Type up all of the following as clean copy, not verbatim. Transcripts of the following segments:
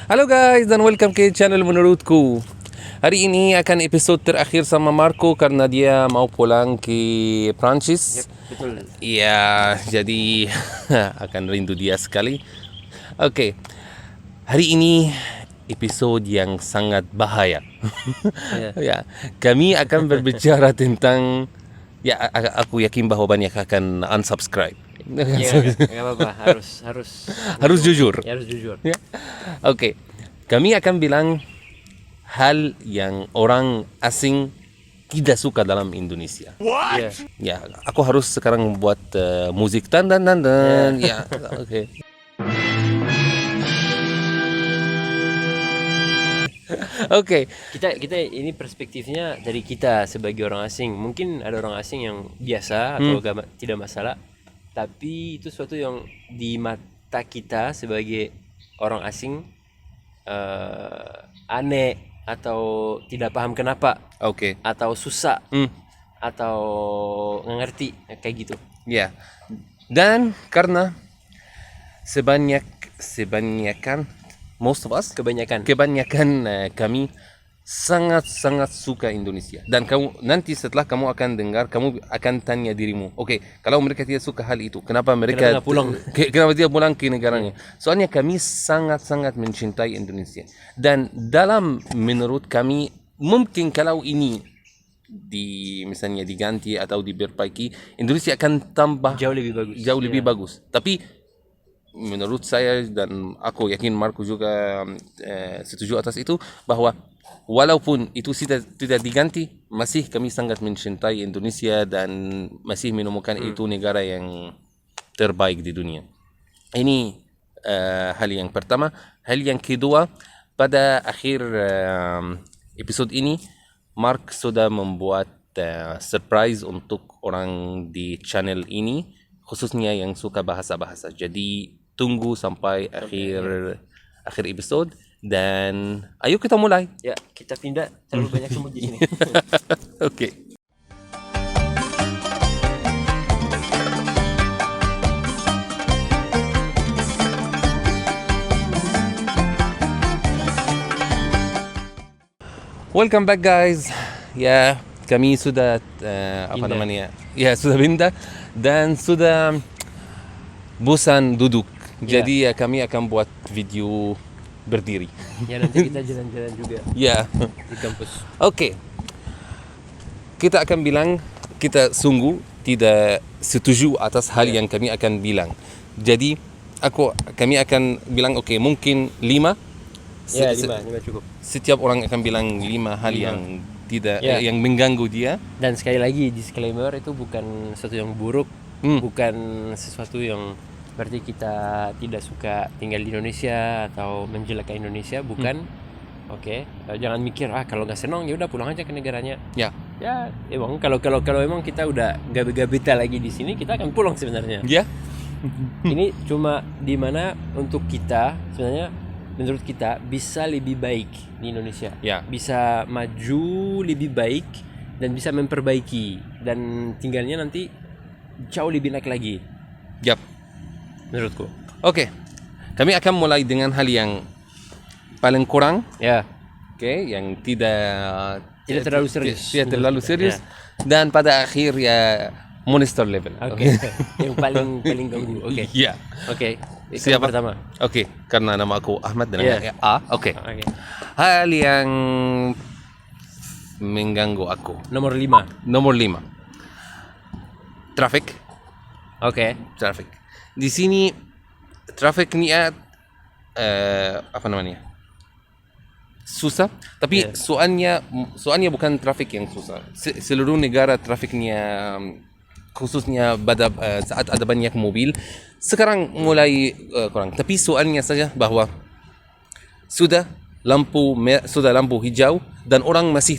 Halo guys dan welcome ke channel Menurutku. Hari ini akan episod terakhir sama Marco karena dia mau pulang ke Prancis. Betul. Iya, jadi akan rindu dia sekali. Oke, hari ini episod yang sangat bahaya. Ya, kami akan berbicara tentang aku yakin bahwa banyak akan unsubscribe. Ya, nggak apa-apa. Harus jujur. Ya, harus jujur. Ya. Oke, kami akan bilang hal yang orang asing tidak suka dalam Indonesia. Ya. Ya, aku harus sekarang membuat musik dan. Ya, oke. Oke. Kita ini perspektifnya dari kita sebagai orang asing. Mungkin ada orang asing yang biasa atau tidak masalah, tapi itu suatu yang di mata kita sebagai orang asing aneh atau tidak paham kenapa Oke. atau susah atau nggak ngerti kayak gitu. Ya. Dan karena kebanyakan kami sangat suka Indonesia, dan kamu nanti setelah kamu akan dengar, kamu akan tanya dirimu, oke, kalau mereka tidak suka hal itu, kenapa mereka nggak pulang? Kenapa dia pulang ke negaranya? Soalnya kami sangat mencintai Indonesia, dan dalam menurut kami mungkin kalau ini misalnya diganti atau diperbaiki, Indonesia akan tambah Jauh lebih bagus. Tapi menurut saya dan aku yakin Marco juga setuju atas itu, bahwa walaupun itu tidak diganti, masih kami sangat mencintai Indonesia dan masih menemukan itu negara yang terbaik di dunia. Ini hal yang pertama. Hal yang kedua, pada akhir episode ini Mark sudah membuat surprise untuk orang di channel ini, khususnya yang suka bahasa-bahasa. Jadi tunggu sampai akhir episode, dan ayo kita mulai. Ya, kita pindah, terlalu banyak semut di sini. Oke. Welcome back guys. Ya, kami sudah Pindah. sudah pindah dan sudah bosan duduk. Ya. Jadi kami akan buat video berdiri. Ya, nanti kita jalan-jalan juga Ya. di kampus. Oke. Kita akan bilang kita sungguh tidak setuju atas hal yang kami akan bilang. Jadi kami akan bilang mungkin 5. Ya, 5 cukup. Setiap orang akan bilang 5 hal yang tidak yang mengganggu dia. Dan sekali lagi disclaimer, itu bukan sesuatu yang buruk, bukan sesuatu yang berarti kita tidak suka tinggal di Indonesia atau menjelekkan Indonesia, bukan. Oke, jangan mikir kalau nggak senang ya udah pulang aja ke negaranya. Ya. Ya, emang kalau emang kita udah gak betah lagi di sini, kita akan pulang sebenarnya. Ya. Ini cuma di mana untuk kita sebenarnya, menurut kita bisa lebih baik di Indonesia. Ya. Bisa maju lebih baik dan bisa memperbaiki, dan tinggalnya nanti jauh lebih naik lagi Yap. menurutku. Oke. Kami akan mulai dengan hal yang paling kurang, Ya. yang tidak terlalu serius. Tidak terlalu serius, dan pada akhir monster level. Oke. Yang paling ganggu. Oke. Ya. Oke. Siapa? Pertama. Oke, karena nama aku Ahmad dan Ya. A. Oke. Oke. Hal yang mengganggu aku. Nomor 5. Nomor 5. Traffic. Oke. Traffic. Di sini traffic ni apa namanya? Susah, tapi soalnya bukan traffic yang susah. Seluruh negara trafiknya, khususnya saat ada banyak mobil, sekarang mulai kurang. Tapi soalnya saja bahwa sudah lampu hijau dan orang masih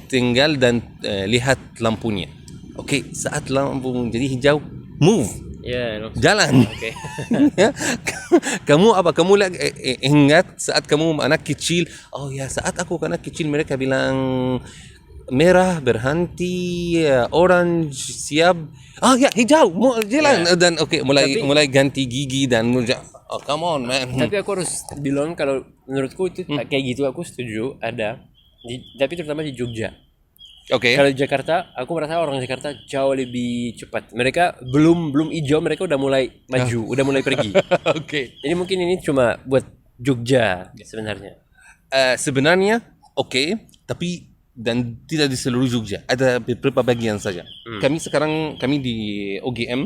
tinggal dan lihat lampunya. Oke, saat lampu jadi hijau, move. Ya, Jalan. Oke. Kamu ingat saat kamu anak kecil? Oh ya, saat aku anak kecil mereka bilang merah berhenti, orange siap. Ya hijau mau jalan dan mulai ganti gigi dan come on man. Tapi aku harus bilang kalau menurutku itu kayak gitu aku setuju ada. Tapi terutama di Jogja. Oke. Kalau di Jakarta, aku merasa orang Jakarta jauh lebih cepat. Mereka belum hijau, mereka udah mulai maju, udah mulai pergi. Oke. Jadi mungkin ini cuma buat Jogja sebenarnya. Sebenarnya oke, tapi dan tidak di seluruh Jogja. Ada beberapa bagian saja. Kami di OGM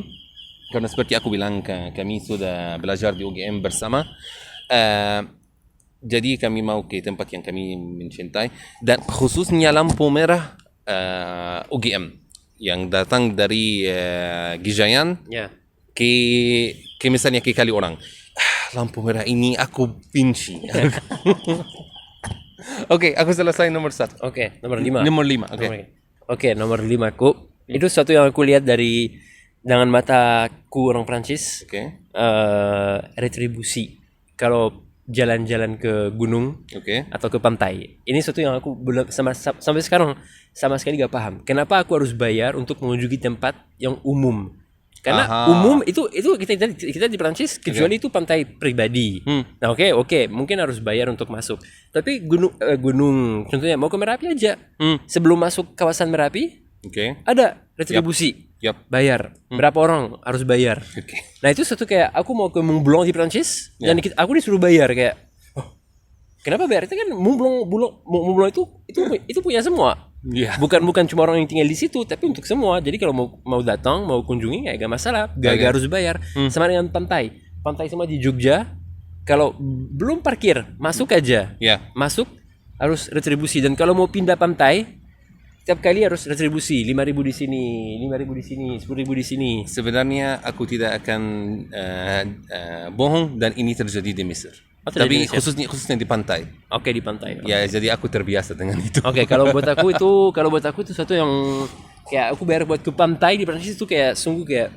karena seperti aku bilang kami sudah belajar di OGM bersama. Jadi kami mau ke tempat yang kami mencintai dan khususnya lampu merah UGM yang datang dari Gijayan Ya. ke misalnya ke Kaliurang. Lampu merah ini aku benci. Oke, aku selesai nomor 1. Oke, nomor 5. Nomor 5. Oke. Oke, nomor 5 ku. Itu sesuatu yang aku lihat dari dengan mataku orang Prancis. Oke. Retribusi. Kalau jalan-jalan ke gunung Oke. atau ke pantai. Ini sesuatu yang aku belum sampai sekarang sama sekali gak paham. Kenapa aku harus bayar untuk mengunjungi tempat yang umum? Karena umum itu kita di Prancis kecuali itu pantai pribadi. Nah, oke, mungkin harus bayar untuk masuk. Tapi gunung contohnya mau ke Merapi aja. Sebelum masuk kawasan Merapi, Oke. ada retribusi. Yap. Bayar. Berapa orang harus bayar? Oke. Nah, itu satu kayak aku mau ke Mont Blanc di Prancis dan aku disuruh bayar kayak kenapa bayar? Itu kan Mont Blanc itu punya semua. Iya. Bukan cuma orang yang tinggal di situ, tapi untuk semua. Jadi kalau mau datang, mau kunjungi ya gak masalah, gak harus bayar. Sama dengan pantai. Pantai semua di Jogja, kalau belum parkir, masuk aja. Ya. Masuk harus retribusi dan kalau mau pindah pantai, setiap kali harus retribusi 5.000 di sini, 5.000 di sini, 10.000 di sini. Sebenarnya aku tidak akan bohong dan ini terjadi di Mesir. Tapi khususnya di pantai. Oke, di pantai. Ya, jadi aku terbiasa dengan itu. Oke, kalau buat aku itu sesuatu yang kayak aku bayar buat ke pantai di Prancis itu kayak sungguh kayak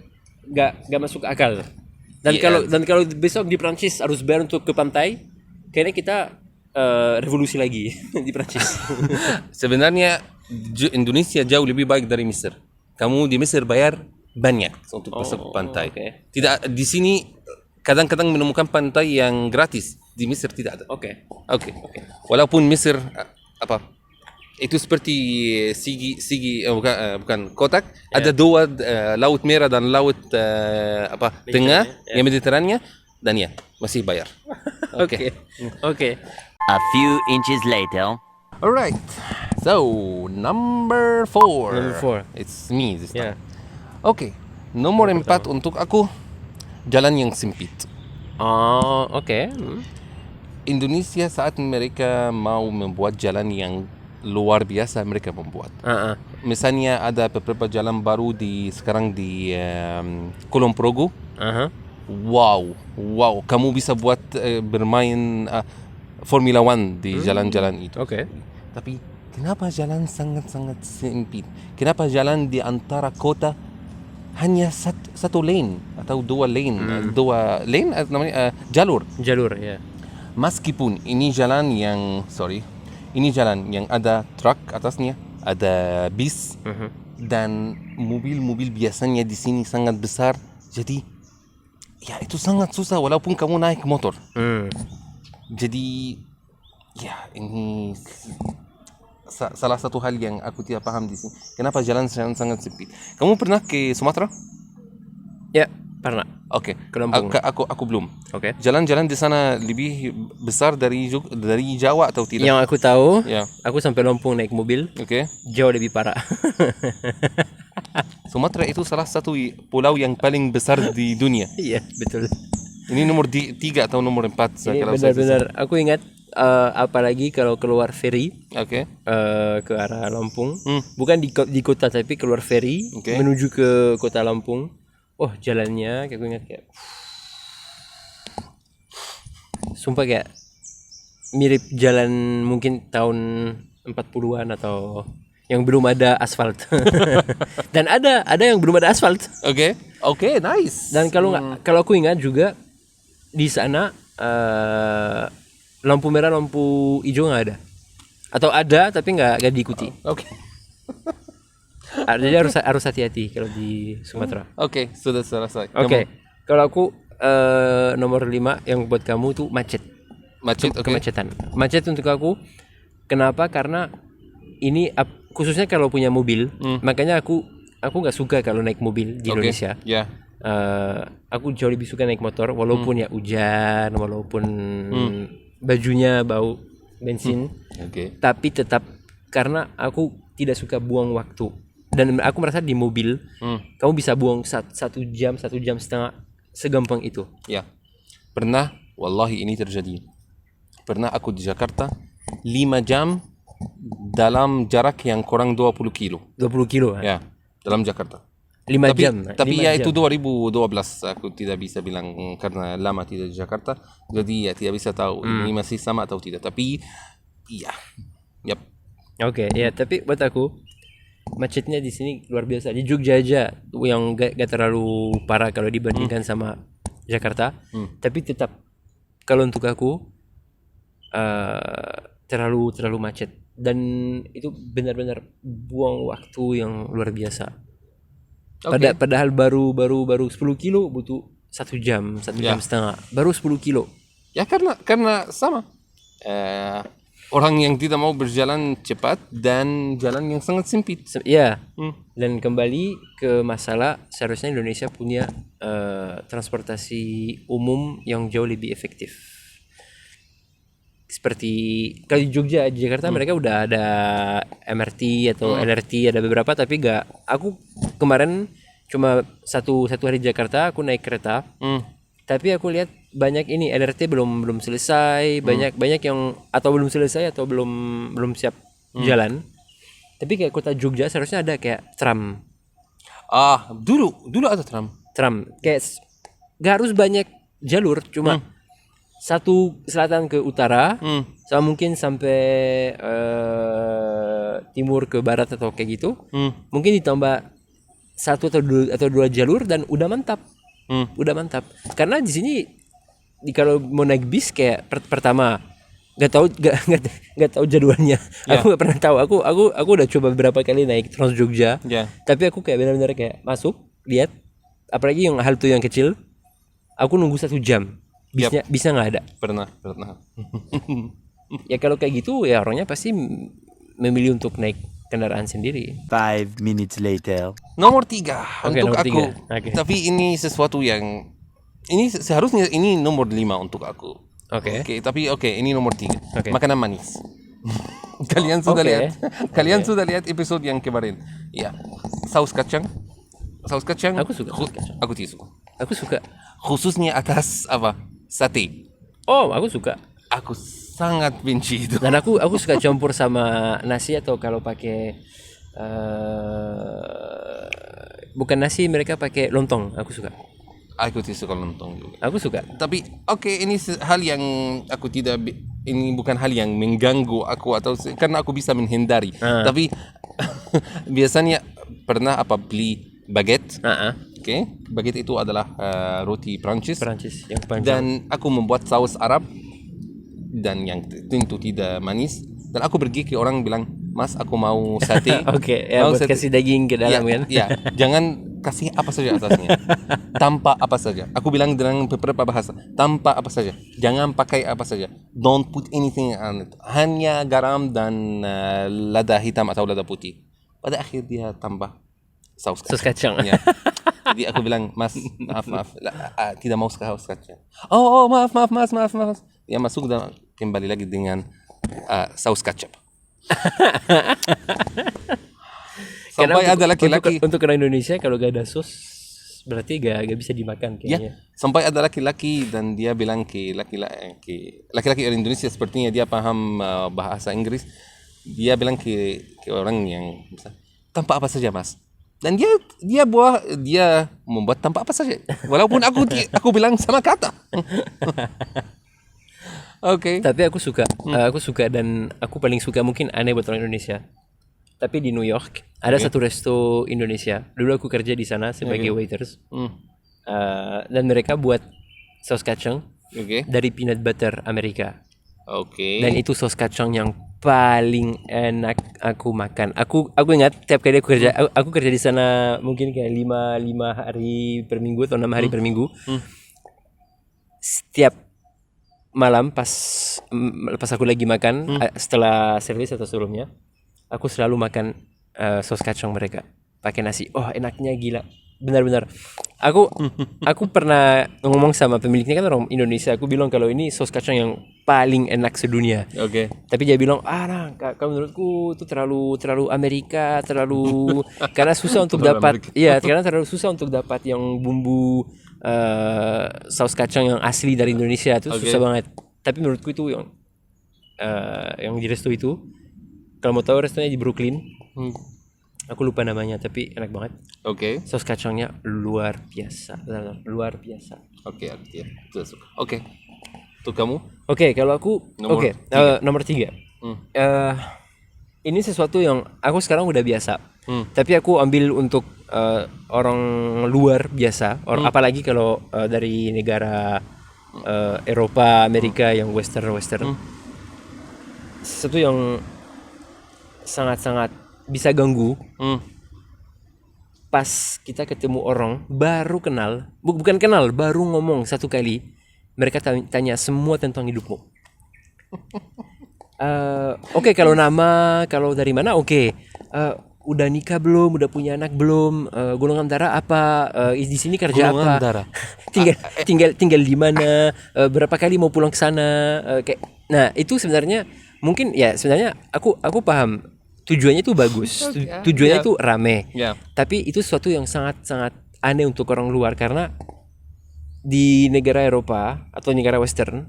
gak masuk akal. Dan kalau besok di Prancis harus bayar untuk ke pantai, kayaknya kita revolusi lagi di Prancis. Sebenarnya Indonesia jauh lebih baik dari Mesir. Kamu di Mesir bayar banyak untuk masuk ke pantai. Okay. Tidak di sini kadang-kadang menemukan pantai yang gratis. Di Mesir tidak ada. Oke. Walaupun Mesir itu seperti bukan kotak, ada dua laut merah dan laut tengah yang Mediterania dan masih bayar. Oke. A few inches later. Alright. So, number 4. Number 4. It's me this Yeah. time. Oke. Nomor 4 untuk aku jalan yang sempit. Oh, oke. Indonesia saat mereka mau membuat jalan yang luar biasa mereka membuat. Misalnya ada beberapa jalan baru sekarang di Kulon Progo. Wow, kamu bisa buat bermain Formula One di jalan-jalan itu. Oke. Tapi kenapa jalan sangat-sangat sempit? Kenapa jalan di antara kota hanya satu lane atau dua lane? Namanya jalur. Jalur, ya. Meskipun ini jalan yang ada truk atasnya, ada bis dan mobil-mobil biasanya di sini sangat besar. Jadi ya itu sangat susah walaupun kamu naik motor. Jadi ya ini salah satu hal yang aku tidak paham di sini. Kenapa jalan sangat sempit? Kamu pernah ke Sumatera? Ya, pernah. Oke. Ke Lampung. Aku belum. Oke. Jalan-jalan di sana lebih besar dari Jawa atau tidak? Yang aku tahu, Ya. aku sampai Lampung naik mobil, Oke. jauh lebih parah. Sumatera itu salah satu pulau yang paling besar di dunia. Iya, betul. Ini nomor 3 atau nomor 4 Ini benar-benar aku ingat apalagi kalau keluar ferry Oke. ke arah Lampung, bukan di kota tapi keluar ferry Oke. menuju ke kota Lampung. Oh, jalannya kayak aku ingat kayak sumpah kayak mirip jalan mungkin tahun 40-an atau yang belum ada aspal. Dan ada yang belum ada aspal. Oke, nice. Dan kalau aku ingat juga di sana lampu merah, lampu hijau nggak ada. Atau ada tapi nggak diikuti. Oke. Jadi harus hati-hati kalau di Sumatera. Oke, sudah selesai. Oke. Kalau aku nomor 5 yang buat kamu tuh macet. Macet, oke. Kemacetan. Macet untuk aku kenapa? Karena ini khususnya kalau punya mobil, makanya aku nggak suka kalau naik mobil di Indonesia. Ya. Aku jauh lebih suka naik motor walaupun ya hujan, walaupun bajunya bau bensin. Oke. Tapi tetap karena aku tidak suka buang waktu dan aku merasa di mobil kamu bisa buang 1 jam 1,5 jam segampang itu. Ya. Pernah, wallahi ini terjadi. Pernah aku di Jakarta 5 jam dalam jarak yang kurang 20 kilo. 20 kilo Ya, dalam Jakarta. 5 jam. Tapi 5 ya jam. itu 2012 aku tidak bisa bilang karena lama tidak di Jakarta. Jadi ya tidak bisa tahu ini masih sama atau tidak. Tapi iya. Yap. Oke, ya tapi buat aku macetnya di sini luar biasa. Di Jogja aja yang gak terlalu parah kalau dibandingkan sama Jakarta. Tapi tetap kalau untuk aku terlalu macet dan itu benar-benar buang waktu yang luar biasa. Padahal baru 10 kilo butuh 1 jam, 1,5 jam. Baru 10 kilo. Ya karena sama. Orang yang tidak mau berjalan cepat dan jalan yang sangat sempit. Ya. Dan kembali ke masalah seharusnya Indonesia punya transportasi umum yang jauh lebih efektif. Seperti kalau di Jogja, di Jakarta mereka udah ada MRT atau LRT, ada beberapa tapi gak. Aku kemarin cuma satu hari di Jakarta, aku naik kereta. Tapi aku lihat banyak ini LRT belum selesai, banyak yang atau belum selesai atau belum siap jalan. Tapi kayak kota Jogja seharusnya ada kayak tram. Dulu ada tram. Kayak gak harus banyak jalur, cuma satu selatan ke utara, sama mungkin sampai timur ke barat atau kayak gitu. Mungkin ditambah 1 atau 2 jalur dan udah mantap. Udah mantap. Karena di sini kalau mau naik bis kayak pertama nggak tahu jadwalnya. Aku nggak pernah tahu. Aku udah coba beberapa kali naik Trans Jogja. Tapi aku kayak benar-benar kayak masuk lihat, apalagi yang halte yang kecil, aku nunggu 1 jam. Bisa nggak ada. Pernah. Ya kalau kayak gitu ya orangnya pasti memilih untuk naik kendaraan sendiri. 5 minutes later. Nomor 3 untuk nomor aku. 3. Okay. Tapi ini sesuatu yang ini seharusnya ini nomor 5 untuk aku. Oke. Tapi ini nomor 3. Okay. Makanan manis. Kalian sudah lihat? Kalian sudah lihat episode yang kemarin? Ya. Saus kacang. Aku suka saus kacang. Aku tidak suka. Aku suka. Khususnya atas sate. Oh, aku suka. Aku sangat benci itu. Dan aku suka campur sama nasi atau kalau pakai bukan nasi, mereka pakai lontong. Aku suka. Aku tidak suka lontong juga. Aku suka. Tapi ini hal yang aku tidak ini bukan hal yang mengganggu aku atau karena aku bisa menghindari. Tapi biasanya pernah beli baguette. Baguette itu adalah roti Prancis yang panjang. dan aku membuat saus Arab dan yang tentu tidak manis dan aku pergi ke orang bilang, "Mas, aku mau sate." Buat sate. Kasih daging ke dalam kan. Ya, jangan kasih apa saja atasnya. Tanpa apa saja. Aku bilang dengan beberapa bahasa, tanpa apa saja. Jangan pakai apa saja. Don't put anything on it. Hanya garam dan lada hitam atau lada putih. Pada akhir dia tambah saus kacang. Ya. Jadi aku bilang, "Mas, maaf. Tidak mau saus kacang." Oh, maaf. Ya masuk dan kembali lagi dengan saus kacang. Sampai ada laki-laki untuk orang Indonesia kalau gak ada sos berarti gak bisa dimakan kayaknya. Sampai ada laki-laki dan dia bilang ke laki-laki orang Indonesia sepertinya dia paham bahasa Inggris. Dia bilang ke orang yang tanpa apa saja, Mas. Dan dia membuat tanpa apa saja. Walaupun aku bilang sama kata. Tapi aku suka dan aku paling suka mungkin aneh buat orang Indonesia. Tapi di New York ada satu resto Indonesia. Dulu aku kerja di sana sebagai waiters. Dan mereka buat saus kacang dari peanut butter Amerika. Dan itu saus kacang yang paling enak aku makan. Aku ingat tiap kali aku kerja, aku kerja di sana mungkin kayak 5 hari per minggu atau 6 hari per minggu. Setiap malam pas aku lagi makan setelah servis atau sebelumnya, aku selalu makan sos kacang mereka pakai nasi. Oh, enaknya gila. Benar-benar. Aku pernah ngomong sama pemiliknya, kan orang Indonesia. Aku bilang kalau ini sos kacang yang paling enak sedunia. Oke. Tapi dia bilang, nah, kalau menurutku itu terlalu Amerika, terlalu karena susah untuk dapat. Iya, karena terlalu susah untuk dapat yang bumbu saus kacang yang asli dari Indonesia itu susah banget. Tapi menurutku itu yang di resto itu, kalau mau tahu restonya di Brooklyn. Aku lupa namanya, tapi enak banget. Oke. Saus kacangnya luar biasa, benar-benar luar biasa. Oke. Oke. Untuk kamu? Oke, kalau aku, Nomor nomor 3. Ini sesuatu yang aku sekarang udah biasa. Tapi aku ambil untuk orang luar biasa, apalagi kalau dari negara Eropa, Amerika yang Western. Sesuatu yang sangat-sangat bisa ganggu. Pas kita ketemu orang baru kenal, bukan kenal, baru ngomong satu kali, mereka tanya semua tentang hidupmu. Oke, kalau nama, kalau dari mana, oke. Udah nikah belum, udah punya anak belum, golongan darah apa, di sini kerja Golongan apa, darah. tinggal di mana, berapa kali mau pulang ke sana, kayak. Nah, itu sebenarnya mungkin ya sebenarnya aku paham. Tujuannya itu bagus, tujuannya itu rame, tapi itu sesuatu yang sangat-sangat aneh untuk orang luar, karena di negara Eropa atau negara Western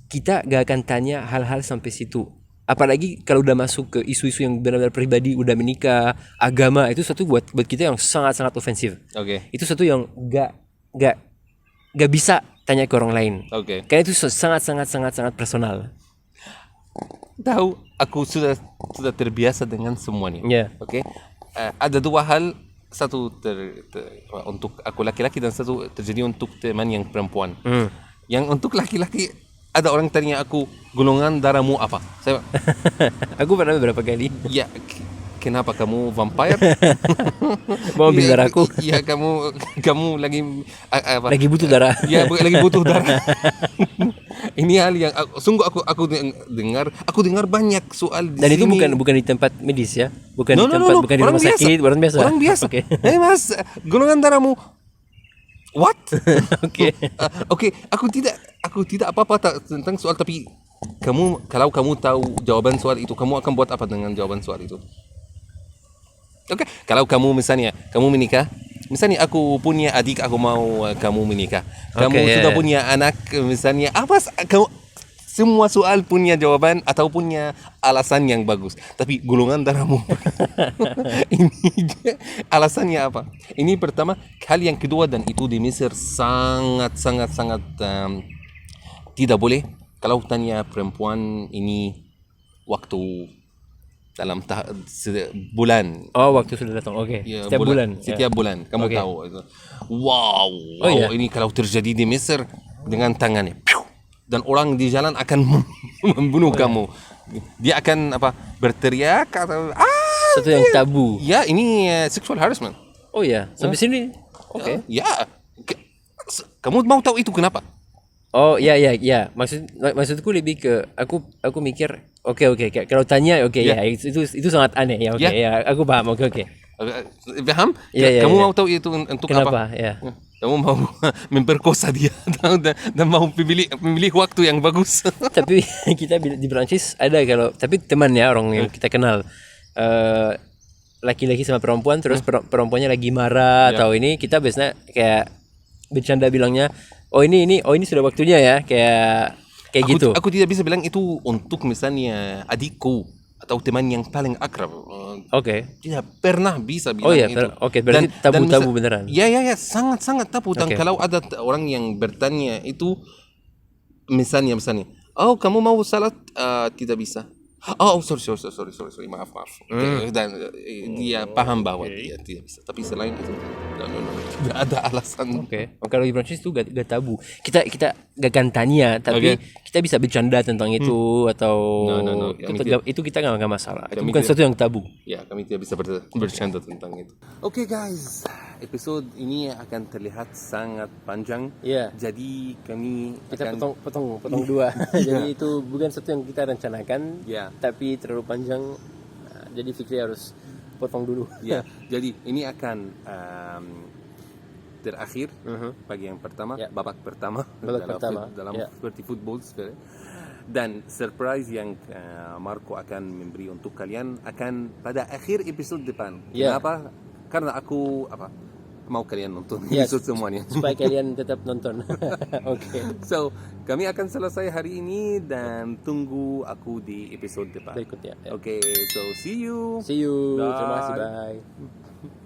kita gak akan tanya hal-hal sampai situ, apalagi kalau udah masuk ke isu-isu yang benar-benar pribadi, udah menikah, agama, itu sesuatu buat kita yang sangat-sangat ofensif. Itu sesuatu yang gak bisa tanya ke orang lain, karena itu sangat personal. Tahu, aku sudah terbiasa dengan semuanya. Oke. Ada dua hal, satu untuk aku laki-laki dan satu terjadi untuk teman yang perempuan. Yang untuk laki-laki, ada orang tanya aku, golongan darahmu apa? Saya aku pernah beberapa kali. Ya, kenapa kamu vampire? Mau ambil darahku? Iya, kamu lagi lagi butuh darah. Ya, lagi butuh darah. Ini hal yang aku dengar banyak soal di dan sini. itu bukan di tempat medis ya, bukan di tempat bukan di rumah sakit, orang biasa. Orang biasa. Oke. Mas, golongan darahmu what? Oke. Oke, aku tidak apa-apa tentang soal, tapi kalau kamu tahu jawaban soal itu, kamu akan buat apa dengan jawaban soal itu? Oke, kalau kamu misalnya kamu menikah, misalnya aku punya adik, aku mau kamu menikah, kamu sudah punya anak, misalnya apa, kamu semua soal punya jawaban atau punya alasan yang bagus, tapi golongan darahmu ini alasannya apa? Ini pertama. Hal yang kedua, dan itu di Mesir sangat tidak boleh kalau tanya perempuan ini waktu dalam bulan. Oh, waktu sudah datang. Oke. Ya, Setiap bulan. Setiap bulan. Kamu tahu. Wow. Ini kalau terjadi di Mesir dengan tangannya. Dan orang di jalan akan membunuh kamu. Dia akan berteriak atau satu yang tabu. Ya, ini sexual harassment. Oh ya, sampai sini. Oke. Ya. Kamu mau tahu itu kenapa? Oh ya. Maksudku lebih ke aku mikir oke. Kalau tanya itu sangat aneh ya. Ya, aku paham. Oke. Paham? Kamu mau tahu itu untuk kenapa? apa? Ya. Kamu mau memperkosa dia dan mau memilih waktu yang bagus. Tapi kita di Prancis ada, kalau tapi teman ya, orang yang kita kenal, laki-laki sama perempuan, terus perempuannya lagi marah atau ini, kita biasanya kayak bercanda bilangnya, oh ini sudah waktunya ya, kayak gitu. Aku tidak bisa bilang itu untuk misalnya adikku atau teman yang paling akrab. Tidak pernah bisa bilang itu. Berarti tabu beneran. Ya, sangat tabu. Dan kalau ada orang yang bertanya itu, misalnya, oh kamu mau salat, tidak bisa. Oh, sorry, maaf. Dan dia paham bahwa dia tidak bisa. Tapi selain itu, no, tidak ada alasan. Oke. Kalau di Prancis itu gak tabu. Kita gak gantania, tapi kita bisa bercanda tentang itu atau No. itu kita gak masalah. Itu Kami bukan tidak- sesuatu yang tabu. Ya, kami tidak bisa bercanda tentang itu. Oke, guys, episode ini akan terlihat sangat panjang. Iya. Jadi kami Kita akan potong dua. Jadi itu bukan sesuatu yang kita rencanakan, Ya. tapi terlalu panjang. Jadi Fikri harus potong dulu. Ya, jadi ini akan terakhir bagian pertama, Ya. babak pertama Babak pertama, dalam ya. seperti football sebenarnya. Dan surprise yang Marco akan memberi untuk kalian akan pada akhir episode depan. Ya. Kenapa? Karena aku mau kalian nonton Ya, episode semuanya. supaya kalian tetap nonton. Oke. So, kami akan selesai hari ini dan tunggu aku di episode depan. Berikutnya. Ya. Oke, so see you. See you. Terima kasih. Bye. Bye.